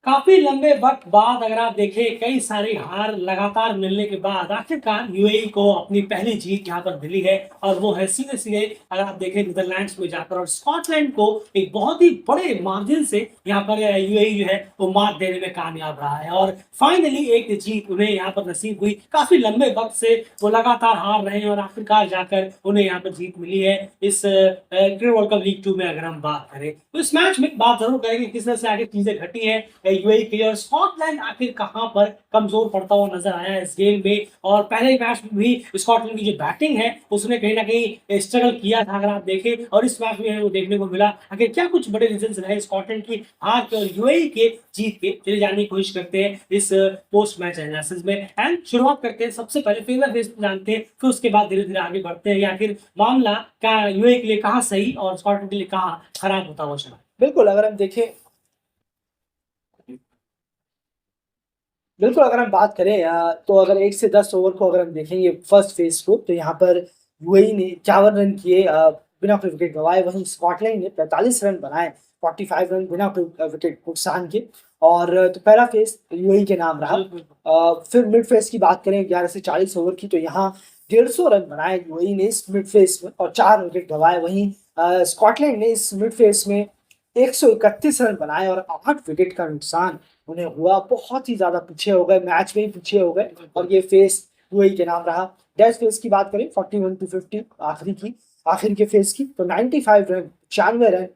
काफ़ी लंबे वक़्त बाद अगर आप देखें कई सारी हार लगातार मिलने के बाद आखिरकार यूएई को अपनी पहली जीत यहाँ पर मिली है और वो है सीधे-सीधे अगर आप देखें नीदरलैंड्स में जाकर और स्कॉटलैंड को एक बहुत ही बड़े मार्जिन से यहाँ पर यूएई जो है वो मात देने में कामयाब रहा है और फाइनली एक जीत उन्हें यहाँ पर नसीब हुई। काफ़ी लंबे वक़्त से वो लगातार हार रहे हैं और आखिरकार जाकर उन्हें यहाँ पर जीत मिली है इस क्रिकेट वर्ल्ड कप लीग 2 में अगर हम बात करें। तो इस मैच में बात ज़रूर करेंगे किस तरह से आगे चीज़ें घटी हैं यूएई के लिए और स्कॉटलैंड आखिर कहाँ पर कमजोर पड़ता हुआ नजर आया इस गेम में और पहले मैच में भी स्कॉटलैंड की जो बैटिंग है उसने कहीं ना कहीं स्ट्रगल किया था अगर आप देखें और इस मैच में वो देखने को मिला। आखिर क्या कुछ बड़े रीजन रहे स्कॉटलैंड की हार के और यूएई के जीत के चले जानने की कोशिश करते हैं इस पोस्ट मैच एनालिसिस में। एंड शुरुआत करते हैं सबसे पहले फेवर फेस जानते हैं फिर उसके बाद धीरे धीरे आगे बढ़ते हैं या फिर मामला क्या यूएई के लिए कहाँ सही और स्कॉटलैंड के लिए कहाँ खराब होता हुआ चला। बिल्कुल अगर हम देखें बिल्कुल अगर हम बात करें तो अगर 1 से 10 ओवर को अगर हम देखेंगे फर्स्ट फेज को तो यहाँ पर यूएई ने 51 रन किए बिना कोई विकेट गंवाए। वहीं स्कॉटलैंड ने 45 रन बनाए, 45 रन बिना कोई विकेट नुकसान के। और तो पहला फेज यूएई के नाम रहा। फिर मिड फेज की बात करें 11 से 40 ओवर की तो यहाँ 150 रन बनाए यूएई ने इस मिड फेज में और 4 विकेट गंवाए। वहीं स्कॉटलैंड ने इस मिड फेज में 131 रन बनाए और 8 विकेट का नुकसान उन्हें हुआ। बहुत ही ज्यादा पीछे हो गए, मैच में ही पीछे हो गए और ये फेस यूएई के नाम रहा। डेथ फेस की बात करें 41-50 आखिर के फेस की तो 95 रन 95 रन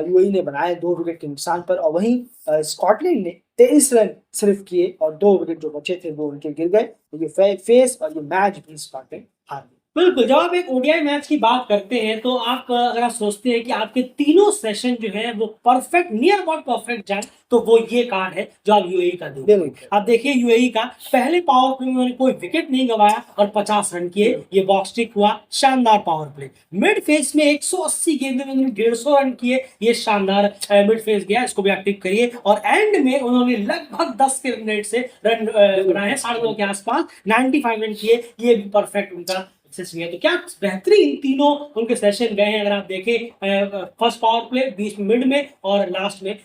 यूएई ने बनाए 2 विकेट के नुकसान पर। और वहीं स्कॉटलैंड ने 23 रन सिर्फ किए और 2 विकेट जो बचे थे वो उनके गिर गए। तो ये फेस और ये मैच भी स्कॉटलैंड हार गई। बिल्कुल, जब आप एक ओडीआई मैच की बात करते हैं तो आप अगर आप सोचते हैं कि आपके तीनों सेशन जो है वो परफेक्ट नियर अबाउट परफेक्ट जाए तो वो ये कार्ड है जो आप यूएई का दोगे। आप देखिए यूएई का पहले पावर प्ले में उन्होंने कोई विकेट नहीं गंवाया और 50 रन किए, ये बॉक्स टिक हुआ, शानदार पावर प्ले। मिड फेज में 180 गेंदों में उन्होंने 150 रन किए, ये शानदार मिड फेज गया, इसको भी आप टिक करिए। और एंड में उन्होंने लगभग 10 के मिनट से रन बनाए हैं 9.5 के आसपास, 95 रन किए, ये भी परफेक्ट उनका सक्सेस। तो क्या बेहतरीन तीनों उनके सेशन गए हैं अगर आप देखें फर्स्ट पावर प्ले, बीच में, मिड में और लास्ट में,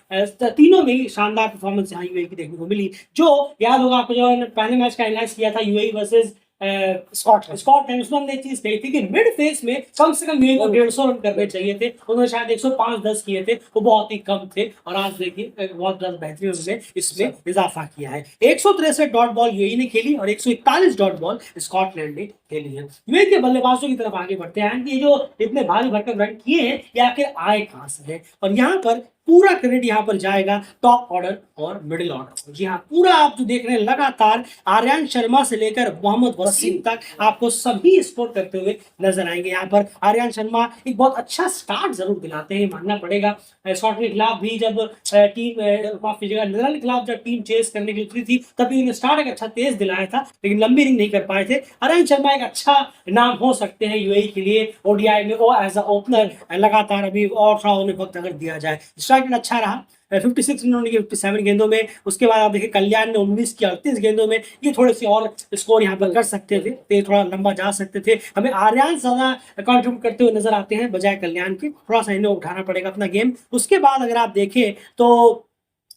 तीनों में ही शानदार परफॉर्मेंस यहाँ यूएई की देखने को मिली। जो याद होगा आपको जो पहले मैच का एनालाइज किया था यूएई वर्सेस स्कॉटलैंड, उसमें हमने एक चीज कही थी कि मिड फेस में कम से कम यूएई को 150 रन करने चाहिए थे, उन्होंने शायद 105-10 किए थे, वो बहुत ही कम थे। और आज देखिए बहुत ज्यादा बेहतरीन उन्होंने इसमें इजाफा किया है। 163 डॉट बॉल यूएई ने खेली और 141 डॉट बॉल स्कॉटलैंड ने खेली है। यूएई के बल्लेबाजों की तरफ आगे बढ़ते हैं कि ये जो इतने भारी भरकम रन किए हैं ये आखिर आए कहां से है और यहाँ पर पूरा क्रेडिट यहाँ पर जाएगा टॉप ऑर्डर और मिडिल ऑर्डर। जी हाँ, पूरा आप जो देख रहे हैं लगातार आर्यन शर्मा से लेकर मोहम्मद वसीम तक आपको सभी स्कोर करते हुए नजर आएंगे। यहाँ पर आर्यन शर्मा एक बहुत अच्छा स्टार्ट जरूर दिलाते हैं, मानना पड़ेगा। स्कॉटलैंड के खिलाफ भी जब टीम माफी जगह नीदरलैंड के खिलाफ जब टीम चेस करने के लिए उतरी थी तभी उन्होंने स्टार्ट एक अच्छा तेज दिलाया था लेकिन लंबी इनिंग नहीं कर पाए थे। आर्यन शर्मा एक अच्छा नाम हो सकते हैं यूएई के लिए ओडीआई में और एज अ ओपनर लगातार अभी और थोड़ा उन्हें वक्त अगर दिया जाए। स्ट्राइक अच्छा रहा, 56 रन की 57 गेंदों में। उसके बाद आप देखिए कल्याण ने 19 की 38 गेंदों में, ये थोड़े से और स्कोर यहाँ पर कर सकते थे, ते थोड़ा लंबा जा सकते थे। हमें आर्यन ज्यादा कंट्रीब्यूट करते हुए नजर आते हैं बजाय कल्याण के, थोड़ा सा इन्हें उठाना पड़ेगा अपना गेम। उसके बाद अगर आप देखें तो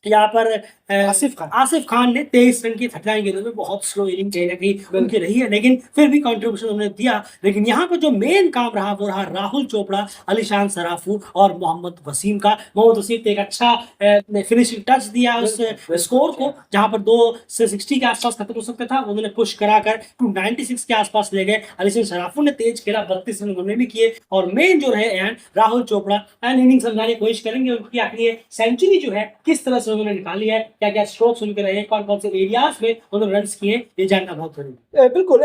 यहाँ पर आसिफ खान ने 23 रन की 39 गेंदों में, बहुत स्लो इनिंग कहीं ना कहीं उनकी रही है लेकिन फिर भी कंट्रीब्यूशन उन्होंने दिया। लेकिन यहाँ पर जो मेन काम रहा वो रहा राहुल चोपड़ा, अलीशान सराफू और मोहम्मद वसीम का। मोहम्मद वसीम ने एक अच्छा फिनिशिंग टच दिया उस स्कोर को, जहां पर 2 से 60 के आसपास खत्म हो सकता था, उन्होंने पुश कराकर 296 के आसपास ले गए। अलीशान सराफू ने तेज खेला, 32 रन उन्होंने भी किए। और मेन जो रहे and Rahul Chopra and inning समझाने की कोशिश करेंगे उनकी आखिर सेंचुरी जो है किस तरह से उन्होंने निकाली है, क्या क्या स्ट्रोक्स उनके रहे, कौन कौन से एरियाज में उन्होंने रन्स किए, ये जानना बहुत जरूरी है। बिल्कुल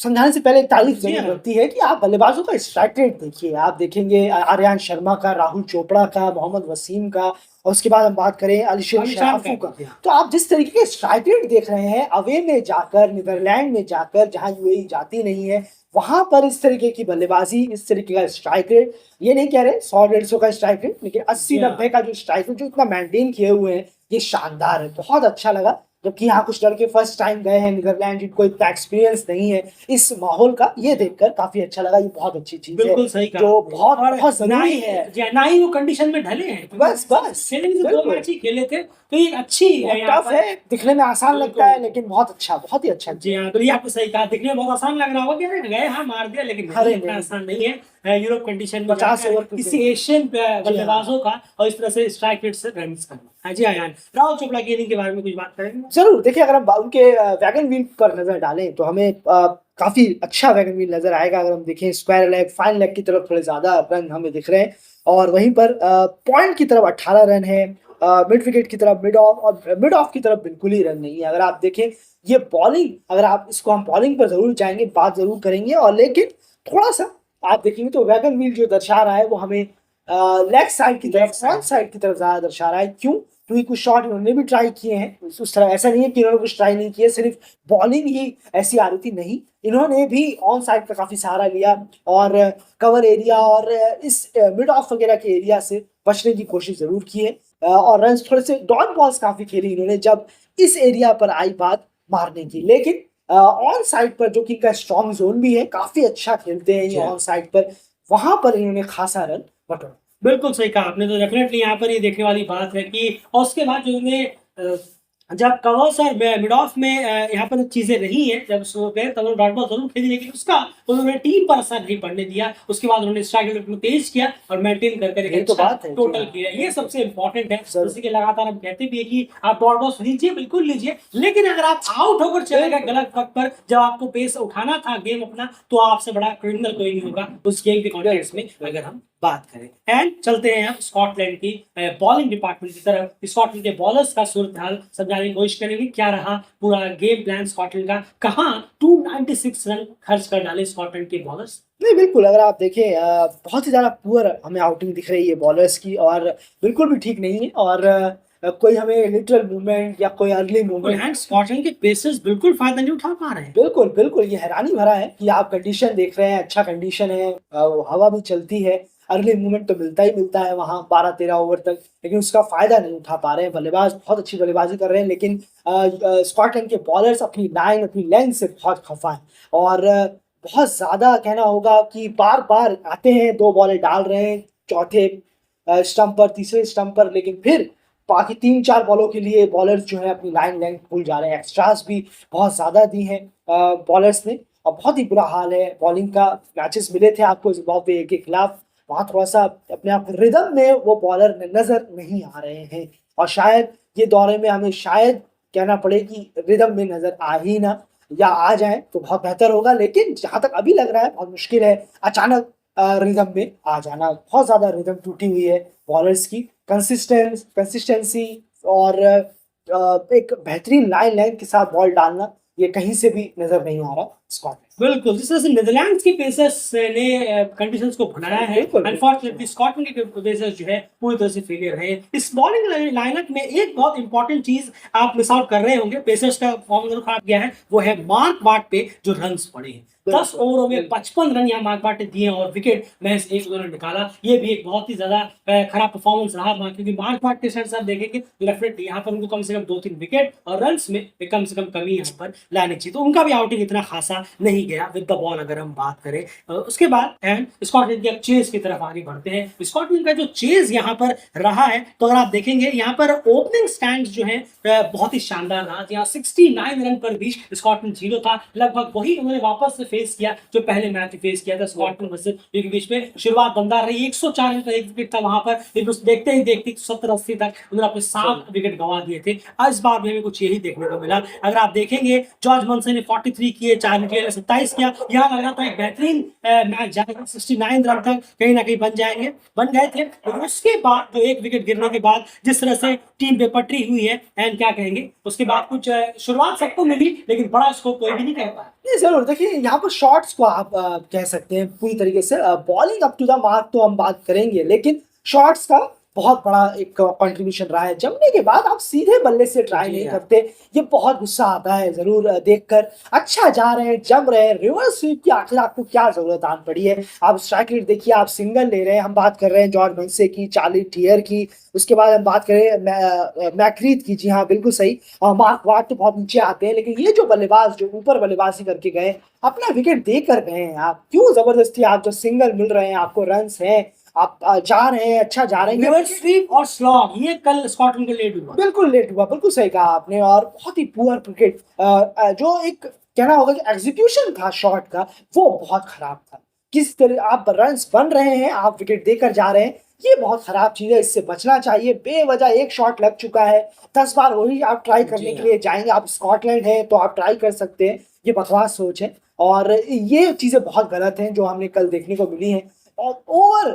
समझाने से पहले तारीफ जरूर करती है कि आप बल्लेबाजों का स्ट्राइक रेट देखिए। आप देखेंगे आर्यन शर्मा का, राहुल चोपड़ा का, मोहम्मद वसीम का और उसके बाद हम बात करें अलीशान सराफू का। तो आप जिस तरीके के स्ट्राइक रेट देख रहे हैं अवे में जाकर, नीदरलैंड में जाकर जहां यूएई जाती नहीं है वहां पर इस तरीके की बल्लेबाजी, इस तरीके का स्ट्राइक रेट, ये नहीं कह रहे 100-150 का स्ट्राइक रेट, लेकिन 80-90 का जो स्ट्राइक रेट जो इतना मेंटेन किए हुए हैं ये शानदार है, बहुत अच्छा लगा। जबकि यहाँ कुछ लड़के फर्स्ट टाइम गए हैं नीदरलैंड, जिनको इतना एक्सपीरियंस नहीं है इस माहौल का, ये देखकर काफी अच्छा लगा। ये बहुत अच्छी चीज है, बिल्कुल सही कहा जो आपने। बहुत और बहुत ना जरूरी ही है। ना ही वो कंडीशन में ढले हैं, बस बस खेले भी तो 2 बिल्कुल, मैच ही खेले थे, तो ये अच्छी है यहाँ टफ पर। है, दिखने में आसान लगता है लेकिन बहुत अच्छा, बहुत ही अच्छा। जी हाँ, तो ये आपने सही कहा, दिखने में बहुत आसान लग रहा होगा कि अरे गए हाँ मार दिया, लेकिन नहीं, अरे इतना नहीं, आसान नहीं है। यूरोप कंडीशन में 50 जाकर ओवर किसी एशियन बल्लेबाजों का और इस तरह से स्ट्राइक रेट से रन करना। हाँ जी हाँ, राहुल चोपड़ा की इनिंग के बारे में कुछ बात करेंगे? जरूर। देखिए, अगर हम उनके वैगन व्हील पर नजर डालें तो हमें काफी अच्छा वैगन व्हील नजर आएगा। अगर हम देखें स्क्वायर लेग, फाइन लेग की तरफ थोड़े ज्यादा रन हमें दिख रहे हैं, और वहीं पर पॉइंट की तरफ 18 रन है, मिड विकेट की तरफ मिड ऑफ, और मिड ऑफ की तरफ बिल्कुल ही रन नहीं है। अगर आप देखें ये बॉलिंग, अगर आप इसको, हम बॉलिंग पर जरूर जाएंगे, बात जरूर करेंगे, और लेकिन थोड़ा सा आप देखेंगे तो वैगन व्हील जो दर्शा रहा है वो हमें लेग साइड की तरफ, फ्रंट साइड की तरफ ज्यादा दर्शा रहा है। क्यों? क्योंकि कुछ शॉट इन्होंने भी ट्राई किए हैं उस तरह, ऐसा नहीं है कि इन्होंने कुछ ट्राई नहीं किया, सिर्फ बॉलिंग ही ऐसी आ रही थी, नहीं, इन्होंने भी ऑन साइड का काफी सहारा लिया और कवर एरिया और इस मिड ऑफ वगैरह के एरिया से बचने की कोशिश जरूर की है, और रन थोड़े से डॉट बॉल्स काफी खेली इन्होंने जब इस एरिया पर आई बात मारने की। लेकिन ऑन साइड पर, जो कि इनका स्ट्रॉन्ग जोन भी है, काफी अच्छा खेलते हैं ये ऑन साइड पर, वहां पर इन्होंने खासा रन बटोरा। बिल्कुल सही कहा आपने, तो डेफिनेटली यहाँ पर ये देखने वाली बात है कि, और उसके बाद जो उन्हें जब कवर्स और मिड ऑफ में यहाँ पर चीजें रही हैं, जब उसको गए तब उन्होंने डॉट बॉल जरूर खेली, लेकिन उसका उन्होंने टीम पर असर नहीं पड़ने दिया। उसके बाद उन्होंने स्ट्राइक रेट को तेज किया और मेंटेन करके यही तो बात है, टोटल किया, ये सबसे इंपॉर्टेंट है। जैसे कि लगातार हम कहते भी है कि आप डॉट बॉल्स लीजिए, बिल्कुल लीजिए, लेकिन अगर आप आउट होकर चले गए गलत वक्त पर, जब आपको पेस उठाना था गेम अपना, तो आपसे बड़ा क्रिमिनल कोई नहीं होगा उस गेम के कॉन्टेक्स्ट में, अगर हम बात करें। एंड चलते हैं हम स्कॉटलैंड की बॉलिंग डिपार्टमेंट की तरफ। स्कॉटलैंड के बॉलर्स का सूरत हाल समझाने की कोशिश करेंगे, क्या रहा पूरा गेम प्लान स्कॉटलैंड का, कहां 296 रन खर्च कर डाले स्कॉटलैंड के बॉलर्स। नहीं, बिल्कुल, अगर आप देखें बहुत ही ज़्यादा पुअर हमें आउटिंग दिख रही है बॉलर्स की, और बिल्कुल भी ठीक नहीं है, और कोई हमें लिटरल मूवमेंट या कोई अर्ली मूवमेंट, एंड स्कॉटलैंड के पेसर्स बिल्कुल फायदा नहीं उठा पा रहे हैं। बिल्कुल बिल्कुल, ये हैरानी भरा है कि आप कंडीशन देख रहे हैं, अच्छा कंडीशन है, हवा भी चलती है, अर्ली मूवमेंट तो मिलता ही मिलता है वहाँ 12-13 ओवर तक, लेकिन उसका फायदा नहीं उठा पा रहे हैं। बल्लेबाज बहुत अच्छी बल्लेबाजी कर रहे हैं, लेकिन स्कॉटलैंड के बॉलर्स अपनी लाइन, अपनी लेंथ से बहुत खफा है, और बहुत ज्यादा कहना होगा कि बार बार आते हैं, 2 बॉलें डाल रहे हैं चौथे स्टंप पर, तीसरे स्टंप पर, लेकिन फिर बाकी 3-4 बॉलों के लिए बॉलर्स जो है अपनी लाइन लेंथ भूल जा रहे हैं। एक्स्ट्रास भी बहुत ज्यादा दी हैं बॉलर्स ने, और बहुत ही बुरा हाल है बॉलिंग का। मैचेस मिले थे आपको जिम्बाब्वे के खिलाफ, वहाँ थोड़ा सा अपने आप रिदम में वो बॉलर नजर नहीं आ रहे हैं, और शायद ये दौरे में हमें शायद कहना पड़े कि रिदम में नजर आ ही ना, या आ जाए तो बहुत बेहतर होगा, लेकिन जहां तक अभी लग रहा है बहुत मुश्किल है अचानक रिदम में आ जाना। बहुत ज्यादा रिदम टूटी हुई है बॉलर्स की, कंसिस्टेंसी और एक बेहतरीन लाइन लेंथ के साथ बॉल डालना, ये कहीं से भी नजर नहीं आ रहा स्कॉटलैंड। बिल्कुल, जिस तरह से नीदरलैंड्स के पेसर्स ने कंडीशंस को बनाया है, अनफॉर्चुनेटली स्कॉटलैंड के पेसर्स जो है पूरी तरह से फेलियर है। इस बॉलिंग लाइनअप में एक बहुत इंपॉर्टेंट चीज आप मिस आउट कर रहे होंगे, पेसर्स का फॉर्म जरूर खराब गया है, वो है मार्क वार्ड पे जो रन्स पड़े हैं। 10 ओवरों में 55 रन यहाँ मार्क वार्ड ने दिए और विकेट महज 1 रन निकाला। ये भी एक बहुत ही ज्यादा खराब परफॉर्मेंस रहा, क्योंकि मार्क वार्ड के साथ आप देखेंगे डेफिनेटली यहाँ पर उनको कम से कम 2-3 विकेट और रन्स में कम से कम कमी यहाँ पर लानी चाहिए, तो उनका भी आउटिंग इतना खासा नहीं गया विद द बॉल, अगर हम बात करें। उसके बाद एंड स्कॉटलैंड की अब चेज की तरफ आगे बढ़ते हैं। स्कॉटलैंड का जो चेज यहाँ पर रहा है, तो अगर आप देखेंगे यहाँ पर ओपनिंग स्टैंड जो है बहुत ही शानदार रहा, यहाँ 69 रन पर बीच स्कॉटलैंड 0 था, लगभग वही उन्होंने वापस से फेस किया जो पहले मैच में फेस किया था स्कॉटलैंड वर्सेस के बीच में। शुरुआत दमदार रही, 104 रन पर 1 विकेट था वहां पर, लेकिन देखते ही देखते 70-80 तक उन्होंने अपने 7 विकेट गंवा दिए थे। इस बार में हमें कुछ यही देखने को मिला। अगर आप देखेंगे जॉर्ज मनसन ने 43 किए, 4 विकेट 27 किया, यहाँ लग रहा था एक बेहतरीन मैच जाएगा, 69 रन तक कहीं ना कहीं बन गए थे, लेकिन उसके बाद जो 1 विकेट गिरने के बाद जिस तरह से टीम बेपटरी हुई है, एंड क्या कहेंगे, उसके बाद कुछ शुरुआत सबको मिली, लेकिन बड़ा स्कोर कोई भी नहीं कर पाया। नहीं, जरूर देखिए, यहाँ पर शॉट्स को आप कह सकते हैं पूरी तरीके से, bowling up to the mark तो हम बात करेंगे, लेकिन शॉट्स का बहुत बड़ा एक कंट्रीब्यूशन रहा है। जमने के बाद आप सीधे बल्ले से ट्राई नहीं करते, ये बहुत गुस्सा आता है जरूर देखकर। अच्छा जा रहे हैं, जम रहे हैं, रिवर्स स्वीप की आखिर आपको क्या जरूरत आन पड़ी है? आप स्ट्राइक रेट देखिए, आप सिंगल ले रहे हैं। हम बात कर रहे हैं जॉर्ज बंसे की, चार्ली टियर की, उसके बाद हम बात करें मैक्रीथ की। जी हाँ, बिल्कुल सही। और मार्क वार्ड तो बहुत नीचे आते हैं, लेकिन ये जो बल्लेबाज जो ऊपर बल्लेबाजी करके गए, अपना विकेट दे कर गए हैं। आप क्यों जबरदस्ती, आप जो सिंगल मिल रहे हैं, आपको रन्स हैं, आप जा रहे हैं, अच्छा जा रहे हैं। रिवर्स स्वीप और स्लॉग ये कल स्कॉटलैंड को लेट हुआ, बिल्कुल लेट हुआ, बिल्कुल सही कहा आपने। और बहुत ही पुअर क्रिकेट, जो एक कहना होगा कि एग्जीक्यूशन था शॉट का, वो बहुत खराब था। किस तरह आप रन्स बन रहे हैं, आप विकेट देकर जा रहे हैं, ये बहुत खराब चीज है, इससे बचना चाहिए। बेवजह एक शॉट लग चुका है, 10 बार वही आप ट्राई करने के लिए जाएंगे। आप स्कॉटलैंड है तो आप ट्राई कर सकते हैं, ये बकवास सोच है। और ये चीजें बहुत गलत हैं जो हमने कल देखने को मिली हैं। और ओवर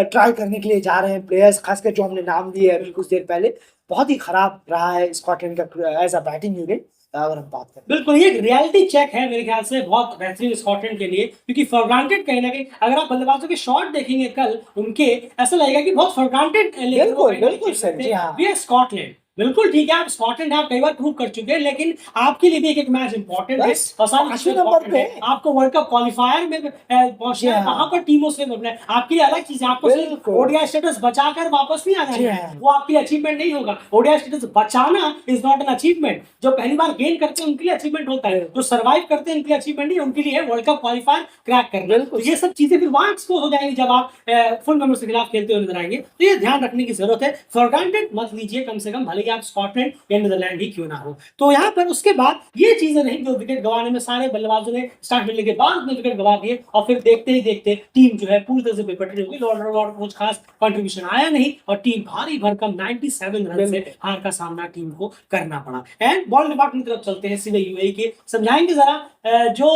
ट्राई करने के लिए जा रहे हैं प्लेयर्स, खासकर जो हमने नाम दिए अभी कुछ देर पहले। बहुत ही खराब रहा है स्कॉटलैंड का एज अ बैटिंग यूनिट, अगर हम बात करें। बिल्कुल ये एक रियलिटी चेक है मेरे ख्याल से बहुत बेहतरीन स्कॉटलैंड के लिए, क्योंकि फॉर ग्रांटेड कहीं ना कहीं अगर आप बल्लेबाजों के शॉट देखेंगे कल उनके, ऐसा लगेगा कि बहुत फॉर ग्रांटेड। बिल्कुल बिल्कुल सर, जी हाँ। ये स्कॉटलैंड बिल्कुल ठीक है, आप स्कॉटलैंड आप कई बार प्रूव कर चुके हैं, लेकिन आपके लिए भी एक मैच इंपॉर्टेंट है। पांचवें नंबर पे आपको वर्ल्ड कप क्वालिफायर में पहुंचना है, वहां पर टीमों से मिलना है, आपके लिए अलग चीज है। आपको सिर्फ ओडीआई स्टेटस बचाकर वापस नहीं आना है, वो आपके लिए अचीवमेंट नहीं होगा। ओडीआई स्टेटस बचाना इज नॉट एन अचीवमेंट। जो पहली बार गेन करते हैं उनके लिए अचीवमेंट होता है, जो सर्वाइव करते हैं उनके लिए अचीवमेंट नहीं, उनके लिए वर्ल्ड कप क्वालिफायर क्रैक करना। तो ये सब चीजें फिर वहां एक्सपोज हो जाएंगी जब आप फुल मेंबर्स के खिलाफ खेलते हुए नजर आएंगे। तो ये ध्यान रखने की जरूरत है, फॉर ग्रांटेड मत लीजिए कम से कम, भले ही आप स्कॉटलैंड या नीदरलैंड ही क्यों ना हो। तो यहाँ पर उसके बाद ये चीजें नहीं जो विकेट गंवाने में सारे बल्लेबाजों ने स्टार्ट मिलने के बाद में विकेट गंवा दिए, और फिर देखते ही देखते टीम जो है पूरी तरह से बेपटरी हो गई। लॉर्ड कुछ खास कंट्रीब्यूशन आया नहीं, और टीम भारी भरकम 97 रन से हार का सामना टीम को करना पड़ा। एंड बॉल डिपार्टमेंट की तरफ चलते हैं सीधे यूएई के, समझाएंगे जरा जो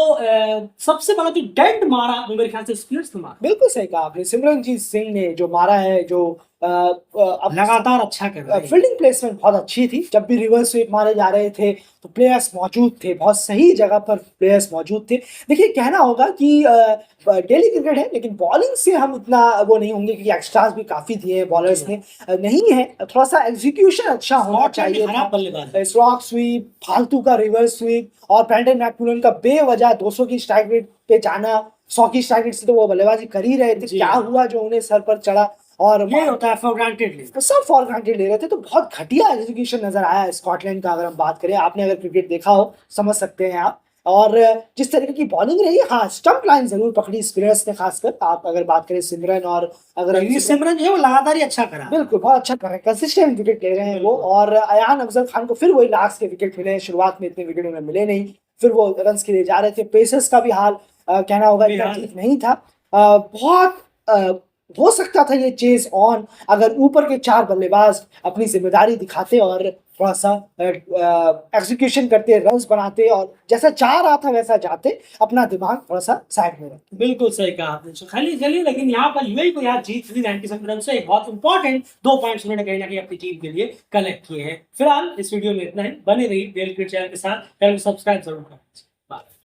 सबसे बड़ा जो डेड मारा वो मेरे ख्याल से स्पियर्स ने मारा। बिल्कुल सही कहा आपने, सिमरनजीत सिंह ने जो मारा है, जो लगातार अच्छा कर रहे हैं। फील्डिंग प्लेसमेंट बहुत अच्छी थी। जब भी रिवर्स स्वीप मारे जा रहे थे तो प्लेयर्स मौजूद थे, बहुत सही जगह पर प्लेयर्स मौजूद थे। देखिए कहना होगा कि डेली क्रिकेट है, लेकिन बॉलिंग से हम इतना वो नहीं होंगे, क्योंकि एक्स्ट्रास भी काफी दिए बॉलर्स ने। नहीं है, थोड़ा सा एग्जीक्यूशन अच्छा होना चाहिए। स्लॉग स्वीप, फालतू का रिवर्स स्वीप, और ब्रैंडन मैककुलन का बेवजह 200 की स्ट्राइक रेट पे जाना। 100 की स्ट्राइक रेट से तो वो बल्लेबाजी कर ही रहे थे, क्या हुआ जो उन्हें सर पर चढ़ा। और ये होता है फॉर ग्रांटेड, सब फॉर ग्रांटेड ले रहे थे। तो बहुत घटिया एग्जीक्यूशन नजर आया स्कॉटलैंड का। अगर हम बात करें, आपने अगर क्रिकेट देखा हो समझ सकते हैं आप। और जिस तरीके की बॉलिंग रही, हाँ स्टंप लाइन जरूर पकड़ी स्पिनर्स ने, खासकर आप अगर बात करें सिमरन, और अगर सिमरन जो है वो लगातार ही अच्छा करा, बिल्कुल बहुत अच्छा कर रहे हैं, कंसिस्टेंट विकेट ले रहे हैं वो। और अयान अफजल खान को फिर वही लास्ट के विकेट मिले, शुरुआत में इतने विकेट उन्हें मिले नहीं, फिर वो रन के लिए जा रहे थे। पेसर्स का भी हाल कहना होगा इतना ठीक नहीं था। बहुत हो सकता था ये चेज ऑन, अगर ऊपर के 4 बल्लेबाज अपनी जिम्मेदारी दिखाते और थोड़ा सा एग्जीक्यूशन करते, रन्स बनाते, और जैसा चाह रहा था वैसा जाते, अपना दिमाग थोड़ा सा साइड में रखते। बिल्कुल सही कहा आपने। खाली चलिए, लेकिन यहाँ पर यूएई को यार जीत ली 97 रन से, एक बहुत इंपॉर्टेंट 2 पॉइंट्स उन्होंने कहीं ना कहीं अपनी टीम के लिए कलेक्ट किए हैं। फिलहाल इस वीडियो में इतना ही। बने रही डेली क्रिकेट चैनल के साथ, चैनल को सब्सक्राइब जरूर करें।